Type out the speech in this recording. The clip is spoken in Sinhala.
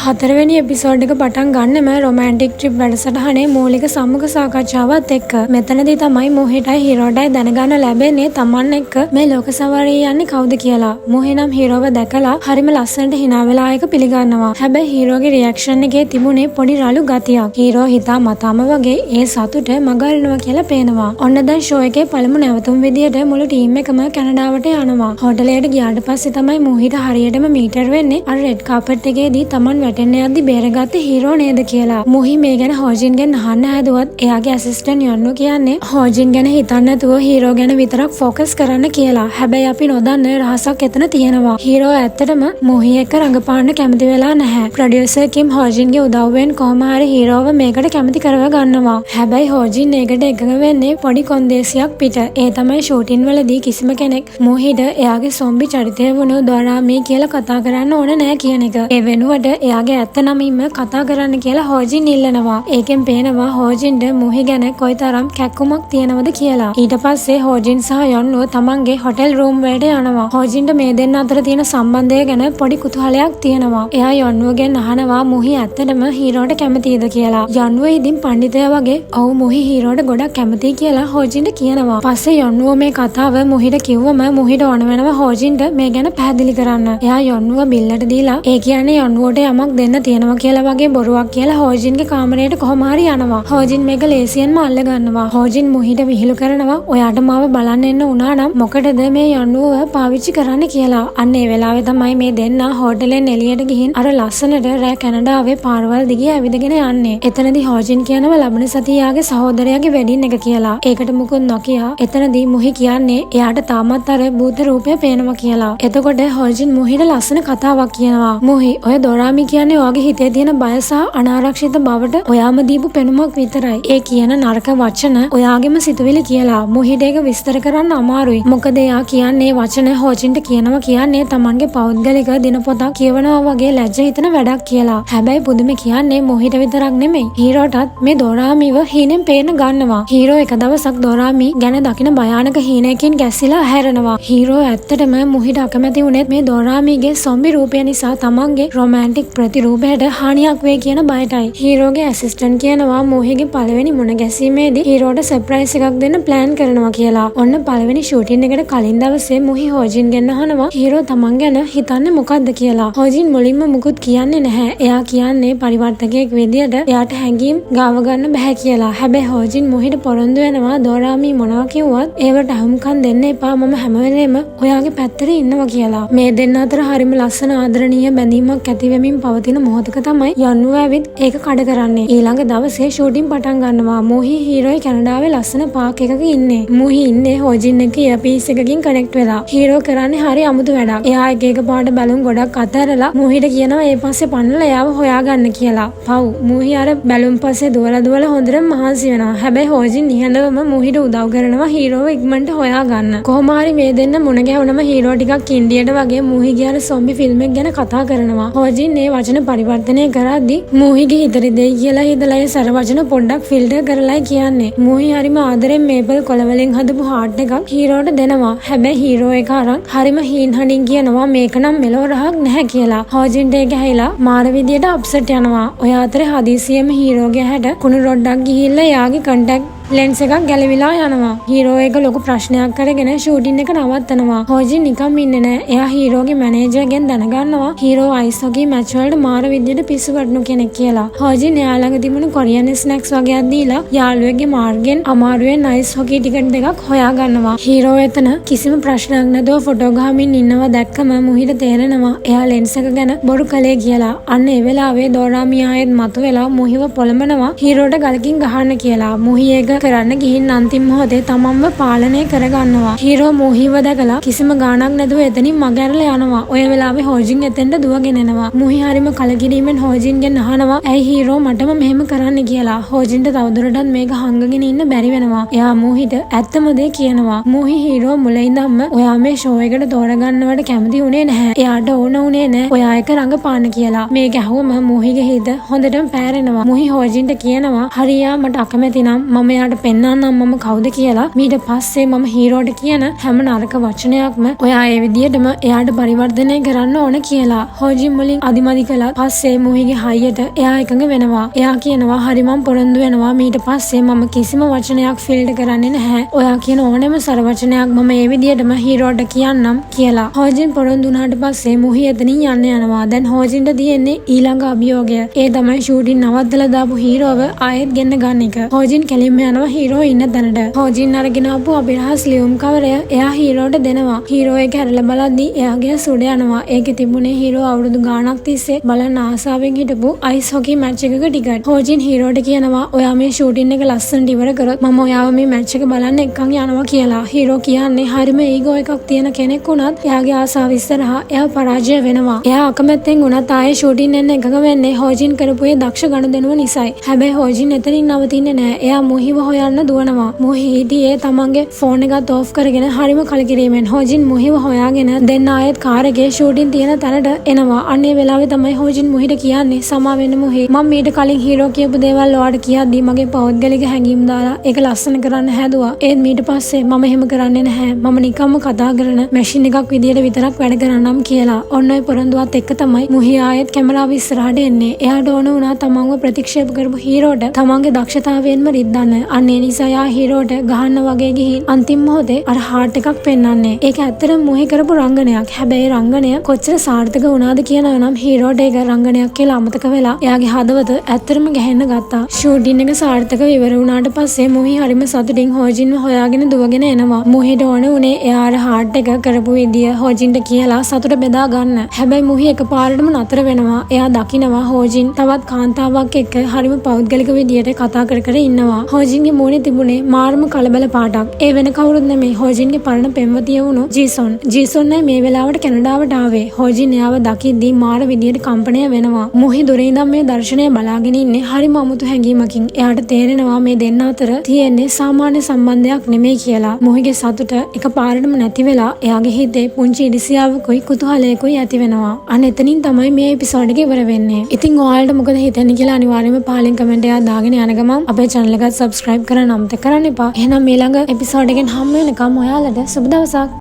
4වෙනි එපිසෝඩ් එක පටන් ගන්නෙම රොමැන්ටික් ට්‍රිප් වැඩසටහනේ මූලික සම්මුඛ සාකච්ඡාවත් එක්ක. මෙතනදී තමයි මොහිටයි හීරෝටයි දැනගන්න ලැබෙන්නේ තමන් එක්ක මේ ලෝක සවාරිය යන්නේ කවුද කියලා. මොහි නම් හීරෝව දැකලා හරිම ලස්සනට hina වෙලා ඒක පිළිගන්නවා. හැබැයි හීරෝගේ රියැක්ෂන් එකේ තිබුණේ පොඩි රළු ගතියක්. හීරෝ හිතා මතාම වගේ ඒ සතුට මගහරිනවා කියලා පේනවා. ඔන්න දැන් ෂෝ එකේ පළමු නැවතුම් විදියට මුළු ටීම් එකම කැනඩාවට යනවා. හෝටලයට ගියාට පස්සේ තමයි මොහිට හරියටම මීටර් වෙන්නේ අර රෙඩ් කාපට් එකේදී තමන් වැටෙන්න යද්දි බේරගත්තේ හීරෝ නේද කියලා. මොහි මේ ගැන හෝජින්ගෙන් අහන්න හැදුවත් එයාගේ ඇසිස්ටන්ට් යන්නු කියන්නේ හෝජින් ගැන හිතන්න නැතුව හීරෝ ගැන විතරක් ફોකස් කරන්න කියලා. හැබැයි අපි නොදන්න රහසක් එතන තියෙනවා. හීරෝ ඇත්තටම මොහි එක්ක රඟපාන්න කැමති වෙලා නැහැ. ප්‍රොඩියුසර් කිම් හෝජින්ගේ උදව්වෙන් කොහොම හරි හීරෝව මේකට කැමති කරව ගන්නවා. හැබැයි හෝජින් ඒකට එකඟ වෙන්නේ පොඩි කොන්දේසියක් පිට. ඒ තමයි ෂූටින් වලදී කිසිම කෙනෙක් මොහිට එයාගේ සොම්බි චරිතය වුණු දොරාමී කියලා කතා කරන්න ඕන නෑ කියන එක. ඒ වෙනුවට එයාගේ ඇත්ත නමින්ම කතා කරන්න කියලා හෝජින් ඉල්ලනවා. ඒකෙන් පේනවා හෝජින්ට මොහි ගැන කොයිතරම් කැක්කුමක් තියෙනවද කියලා. ඊට පස්සේ හෝජින් සහ යොන්නුව තමන්ගේ හොටෙල් රූම් වලට යනවා. හෝජින්ට මේ දෙන්න අතර තියෙන සම්බන්ධය ගැන පොඩි කුතුහලයක් තියෙනවා. එයා යොන්නුවගෙන් අහනවා මොහි ඇත්තටම හීරෝට කැමතිද කියලා. යොන්නුව ඉදින් පඬිතයා වගේ ඔව් මොහි හීරෝට ගොඩක් කැමතියි කියලා හෝජින්ට කියනවා. පස්සේ යොන්නුව මේ කතාව මොහිට කිව්වම මොහිට ඕන වෙනවා හෝජින්ට මේ ගැන පැහැදිලි කරන්න. එයා යොන්නුව බිල්ලට දීලා ඒ කියන්නේ යොන්නුවට යමක් දෙන්න තියෙනවා කියලා වගේ බොරුවක් කියලා හෝජින්ගේ කාමරයට කොහොම හරි යනවා. හෝජින් මේක ලේසියෙන්ම අල්ල ගන්නවා. හෝජින් මොහිට විහිළු කරනවා ඔයාට මාව බලන්න එන්න උනා නම් මොකටද මේ යොන්නුව පාවිච්චි කරන්න කියලා. අන්න ඒ වෙලාවේ තමයි මේ දෙන්නා හෝටලෙන් එළියට ගිහින් අර ලස්සනට රෑ කැනඩාවේ පාරවල් දිගේ ඇවිදගෙන යන්නේ. එතනදී හෝජින් කියනවා ලබන සතියේ යාගේ සහෝදරයාගේ වෙඩින් එක කියලා. ඒකට මුකුත් නොකියා එතනදී මොහි කියන්නේ එයාට තාමත් අර භූත රූපය පේනවා කියලා. එතකොට හෝජින් මොහිට ලස්සන කතාවක් කියනවා. මොහි ඔය දොරාමි කියන්නේ ඔයාගේ හිතේ තියෙන බය සහ අනාරක්ෂිත බවට ඔයාම දීපු පෙනුමක් විතරයි. ඒ කියන නරක වචන ඔයාගේම සිතුවිලි කියලා. මොහිට ඒක විස්තර කරන්න අමාරුයි. මොකද එයා කියන්නේ වචන හෝජින්ට කියනවා කියන්නේ තමන්ගේ පෞද්ගලික දිනපොතක් කියවනවා වගේ ලැජ්ජ හිතෙන වැඩක් කියලා. හැබැයි පුදුම කියන්නේ මොහිට විතරක් නෙමෙයි. හීරෝටත් මේ දොරාමිව හීනෙන් පේන්න ගන්නවා. හීරෝ එක දවසක් දොරාමි ගැන දකින භයානක හීනයකින් ගැසිලා හැරෙනවා. හීරෝ ඇත්තටම මොහිට අකමැති වුණෙත් මේ දොරාමිගේ සොම්බි රූපය නිසා තමන්ගේ රොමැන්ටික් ප්‍රතිරූපයට හානියක් වේ කියන බයටයි. හීරෝගේ ඇසිස්ටන්ට් කියනවා මොහිගේ පළවෙනි මුණ ගැසීමේදී හීරෝට සර්ප්‍රයිස් එකක් දෙන්න ප්ලෑන් කරනවා කියලා. ඔන්න පළවෙනි ෂූටින් එකට කලින් දවසේ මොහි හෝජින්ගෙන් අහනවා හීරෝ තමන් ගැන හිතන්නේ මොකද්ද කියලා. හෝජින් මුලින්ම මුකුත් කියන්නේ නැහැ. එයා කියන්නේ පරිවර්තකයෙක් විදියට එයාට හැඟීම් ගාව ගන්න බෑ කියලා. හැබැයි හෝජින් මොහිට පොරොන්දු වෙනවා දොරාමි මොනවා කිව්වත් ඒවට අහුම්කම් දෙන්න එපා. මම හැම වෙලේම ඔයාගේ පැත්තට ඉන්නවා කියලා. මේ දෙන්න අතර හරිම ලස්සන ආදරණීය බැඳීමක් ඇති වෙමින් පවතින මොහොතක තමයි යන්නුව ඇවිත් ඒක කඩ කරන්නේ. ඊළඟ දවසේ ෂූටින් පටන් ගන්නවා. මොහි හීරෝයි කැනඩාවේ ලස්සන පාක් එකක ඉන්නේ. මොහි ඉන්නේ හෝජින් එක්ක ඉයර්පීස් එකකින් කනෙක්ට් වෙලා. හීරෝ කරන්නේ හරි අමුතු වැඩක්. එයා එක පාට බැලුම් ගොඩක් අතහැරලා මොහිට කියනවා ඒ පස්සේ පන්නලා එයාව හොයාගන්න කියලා. පව් මොහි අර බැලුම් පස්සේ දුවලා හොඳට මහන්සි වෙනවා. හැබැයි හෝජින් නිහඬවම මොහිට උදව් කරනවා හීරෝව ඉක්මනට හොයාගන්න. කොහොම හරි මේ දෙන්න මුණ ගැහුනම හීරෝ ටිකක් කින්ඩියට වගේ මොහි ගියාර සොම්බි ෆිල්ම් එක ගැන කතා කරනවා. හෝජින් මේ වචන පරිවර්තනය කරද්දී මොහිගේ හිතරි දෙයි කියලා හිතලා ඒ සර වචන පොඩ්ඩක් ෆිල්ටර් කරලායි කියන්නේ. මොහි හරිම ආදරෙන් මේපල් කොළ වලින් හදපු හાર્ට් එකක් හීරෝට දෙනවා. හැබැයි හීරෝ එක අරන් හරිම හීන් හඬින් කියනවා මේක නම් මෙලෝ රහක් නැහැ කියලා. හෝජින්ට ඒක ඇහිලා මාර විදියට අප්සෙට් යනවා. ඔය අතරේ හදිසියෙම හීරෝගේ හැට කුණු රොඩක් ගිහිල්ලා එයාගේ කන්ටැක්ට් ලෙන්ස් එකක් ගැලවිලා යනවා. හීරෝ එක ලොකු ප්‍රශ්නයක් කරගෙන ෂූටින් එක නවත්තනවා. හෝජින් නිකම් ඉන්නේ නැහැ. එයා හීරෝගේ මැනේජර්ගෙන් දැනගන්නවා හීරෝ අයිස් හොකි මැච් වලට මාර විදියට පිස්සු වටනු කෙනෙක් කියලා. හෝජින් එයා ළඟ තිබුණු කොරියන් ස්නැක්ස් වගේක් දීලා යාළුවෙක්ගේ මාර්ගෙන් අමාරුවෙන් අයිස් හොකි ටිකට් දෙකක් හොයා ගන්නවා. හීරෝ එතන කිසිම ප්‍රශ්නයක් නැතුව ෆොටෝ ගහමින් ඉන්නවා දැක්කම මොහිට තේරෙනවා එයා ලෙන්ස් එක ගැන බොරු කළේ කියලා. අන්න ඒ වෙලාවේ දොරාමි ආයෙත් මතුවෙලා මොහිව පොළඹනවා හීරෝට ගලකින් ගහන්න කියලා. මොහි ඒක කරන්න ගිහින් අන්තිම මොහොතේ තමන්ව පාලනය කරගන්නවා. හීරෝ මොහිව දැකලා කිසිම ගාණක් නැතුව එතනින් මගහැරලා යනවා. ඔය වෙලාවේ හෝජින් එතෙන්ට දුවගෙන එනවා. මොහි හරිම කලකිරීමෙන් හෝජින්ගෙන් අහනවා ඇයි හීරෝ මටම මෙහෙම කරන්න කියලා. හෝජින්ට තවදුරටත් මේක හංගගෙන ඉන්න බැරි වෙනවා. එයා මොහිට ඇත්තම දේ කියනවා. මොහි හීරෝ මුලින්දම ඔයා මේ ෂෝ එකට තෝරගන්නවට කැමති උනේ නැහැ. එයාට ඕන උනේ නැහැ ඔයා එක රඟපාන්න කියලා. මේක ඇහුවම මොහිගේ හිත හොඳටම පෑරෙනවා. මොහි හෝජින්ට කියනවා හරියා මට අකමැති නම් මම ඔයාට පෙන්වන්නම් මම කවුද කියලා. ඊට පස්සේ මම හීරෝට කියන හැම නරක වචනයක්ම ඔයා ඒ විදියටම එයාට පරිවර්තනය කරන්න ඕන කියලා. හෝජින් මුලින් අදිමදි කළා. පස්සේ මුහිගේ හයියට එයා එකඟ වෙනවා. එයා කියනවා හරි මම පොරොන්දු වෙනවා. ඊට පස්සේ මම කිසිම වචනයක් ෆිල්ඩ් කරන්නේ නැහැ. ඔයා කියන ඕනෙම සර වචනයක් මම ඒ විදියටම හීරෝට කියන්නම් කියලා. හෝජින් පොරොන්දු වුණාට පස්සේ මුහි එතනින් යනවා. දැන් හෝජින්ට තියෙන්නේ ඊළඟ අභියෝගය. ඒ තමයි ෂූටින් නවත්තලා දාපු හීරෝව ආයෙත් ගෙන්න ගන්න එක. හෝජින් කෙලින්ම යනවා හීරෝ ඉන්න තැනට. හෝජින් අරගෙන ආපු අභිරහස් ලියුම් කවරය එයා හීරෝට දෙනවා. හීරෝ ඒක හැරලා බලද්දී එයාගේ සුඩ යනවා. ඒකේ තිබුණේ හීරෝ අවුරුදු ගාණක් තිස්සේ බලන්න ආසාවෙන් හිටපු අයිස් හොකි මැච් එකක ටිකට්. හෝජින් හීරෝට කියනවා ඔයා මේ ෂූටින් එක ලස්සනට ඉවර කරොත් මම ඔයාව මේ මැච් එක බලන්න එක්කන් යනවා කියලා. හීරෝ කියන්නේ හරිම ඊගෝ එකක් තියෙන කෙනෙක් වුණත් එයාගේ ආසාව ඉස්සරහා එයා පරාජය වෙනවා. එයා අකමැත්තෙන් වුණත් ආයේ ෂූටින් එන්න එකඟ වෙන්නේ හෝජින් කරපු ඒ දක්ෂ ගනුදෙනුව නිසායි. හැබැයි හෝජින් එතනින් නවතින්නේ නැහැ. එයා මුහිව හොයන්න දුවනවා. මුහි හිටියේ තමන්ගේ ෆෝන් එකත් ඕෆ් කරගෙන හරිම කලකිරීමෙන්. හෝජින් මුහිව හොයාගෙන දෙන්න ආයෙත් කාර් එකේ ෂූටින් තියෙන තැනට එනවා. අන්නේ වෙලාවේ තමයි හෝජින් මුහිට කියන්නේ සමා වෙන්න මුහි. මම ඊට කලින් හීරෝ කියපු දේවල් ඔයාලට කියද්දී මගේ පෞද්ගලික හැඟීම් දාලා ඒක ලස්සන කරන්න හැදුවා. ඒත් ඊට පස්සේ මම එහෙම කරන්නේ නැහැ. මම නිකම්ම කතා කරන මැෂින් එකක් විදියට විතරක් වැඩ කරන්නම් කියලා. ඔන්න ඔය පොරොන්දුවත් එක්ක තමයි මුහි ආයෙත් කැමරාව ඉස්සරහට එන්නේ. එයාට ඕන වුණා තමන්ව ප්‍රතික්ෂේප කරපු හීරෝට තමන්ගේ දක්ෂතාවයෙන්ම රිද්දන්න. අන්න ඒ නිසා යා හීරෝට ගහන්න වගේ ගිහින් අන්තිම මොහොතේ අර හાર્ට් එකක් පෙන්වන්නේ. ඒක ඇත්තටම මුහි කරපු රංගනයක්. හැබැයි රංගනය කොච්චර සාර්ථක වුණාද කියනවා නම් හීරෝට ඒක රංගනයක් කියලා අමතක වෙලා එයාගේ හදවත ඇත්තටම ගැහෙන්න ගත්තා. ෂූටින් එක සාර්ථකව ඉවර වුණාට පස්සේ මුහි හරිම සතුටින් හෝජින්ව හොයාගෙන දුවගෙන එනවා. මුහිට ඕන උනේ එයාට හાર્ට් එක කරපු විදිය හෝජින්ට කියලා සතුට බෙදා ගන්න. හැබැයි මුහි එකපාරටම නතර වෙනවා. එයා දකිනවා හෝජින් තවත් කාන්තාවක් එක්ක හරිම පෞද්ගලික විදියට කතා කර ඉන්නවා. හෝජින්ගේ මූණේ තිබුණේ මාර්ම කලබල පාටක්. ඒ වෙන කවුරුත් නෙමෙයි හෝජින්ගේ පරණ පෙම්වතිය වුණු ජීසොන්. ජීසොන් මේ වෙලාවට කැනඩාවට ආවේ. හෝජින් එයාව දකිද්දී මාර විදියට කම්පණය වෙනවා. මුහි දුරින් ඉඳන් මේ දර්ශනය බලාගෙන ඉන්නේ හරිම අමුතු හැඟීමකින්. එයාට තේරෙනවා මේ දෙන්න අතර තියෙන්නේ සාමාන්‍ය සම්බන්ධයක් නෙමෙයි කියලා. මුහිගේ සතුට එකපාරටම නැති වෙලා එයාගේ හිතේ පුංචි ඉරිසියාවකුයි කුතුහලයකුයි ඇති වෙනවා. අන්න එතනින් තමයි මේ එපිසෝඩ් එක ඉවර වෙන්නේ. ඉතින් ඔයාලට මොකද හිතෙන්නේ කියලා අනිවාර්යයෙන්ම පහලින් කමෙන්ට් එකක් දාගෙන යන ගමන් අපේ channel එකත් subscribe කරන්න අමතක කරන්න එපා. එහෙනම් ඊළඟ එපිසෝඩ් එකෙන් හම්බ වෙනකම් ඔයාලට සුබ දවසක්.